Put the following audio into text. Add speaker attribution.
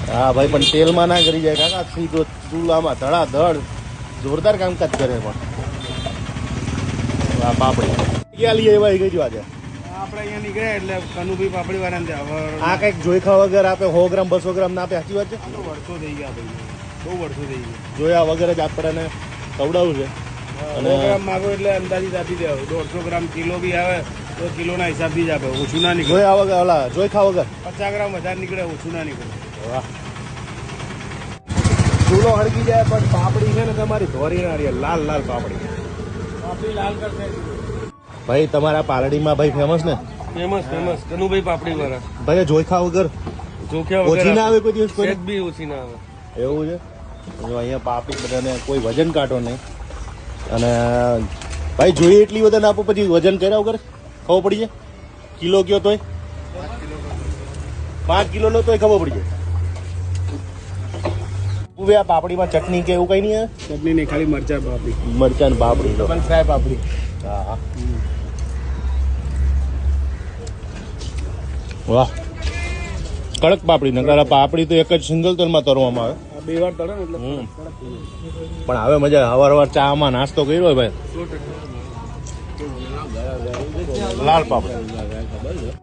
Speaker 1: હા ભાઈ, પણ તેલમાં ના કરી જાય કાકા, સીધો ચૂલામાં ધડાધડ જોરદાર કામકાજ કરે. પણ આ પાપડી ક્યાં લઈએ એવા ગઈ આજે
Speaker 2: આપણે અહીંયા નીકળ્યા એટલે કનુભાઈ પાપડી વાળાને ત્યાં.
Speaker 1: આ કઈક જોઈખા વગર આપે 100 ગ્રામ 200 ગ્રામ ના આપે, સાચી વાત છે?
Speaker 2: વર્ષો થઈ ગયા ભાઈ, બહુ વર્ષો થઈ ગયા.
Speaker 1: જોયા વગર જ આપણને ખવડાવું છે.
Speaker 2: અને 100 ગ્રામ માગો એટલે અંદાજિત આપી દેવું. 150 ગ્રામ કિલો બી આવે તો કિલોના હિસાબથી જ આપે, ઓછું ના નીકળે.
Speaker 1: જોયા વગર ઓલા જોઈખા વગર
Speaker 2: 50 ગ્રામ વધારે નીકળે, ઓછું ના નીકળે.
Speaker 1: વાહ, ચૂલો હળગી જાય પણ પાપડી છે ને તમારી ધોરી ના રહી, લાલ લાલ પાપડી.
Speaker 2: પાપડી લાલ કરશે
Speaker 1: ભાઈ તમારા પાલડીમાં ભાઈ ફેમસ ને?
Speaker 2: ફેમસ કનુભાઈ પાપડી વાળા.
Speaker 1: ભાઈ જોઈખા વગર
Speaker 2: ચોખ્યા
Speaker 1: ઓછી ના આવે કોઈ દિવસ? કોઈ
Speaker 2: સેજ બી ઓછી ના આવે.
Speaker 1: એવું છે? જો અહીંયા પાપડી બધાને કોઈ વજન કાઢો નહીં. અને ભાઈ જોઈએ એટલી વજન આપો, પછી વજન કર્યા વગર ખબર પડી જાય. કિલો કયો તોય 5 કિલો નો તોય ખબર પડી જાય. આ પાપડીમાં ચટણી કે એવું કઈ નહીં આવે?
Speaker 2: ચટણી નહીં, ખાલી મરચા પાપડી.
Speaker 1: મરચાં ને પાપડી
Speaker 2: ફ્રાય પાપડી.
Speaker 1: હા. વાહ, કડક પાપડી. નકર પાપડી તો એક જ સિંગલ તેલમાં તરવામાં આવે.
Speaker 2: 2 વાર તળે ને એટલે
Speaker 1: પણ હવે મજા. હવાર ચામાં નાસ્તો કર્યો હોય ભાઈ, લાલ પાપડી.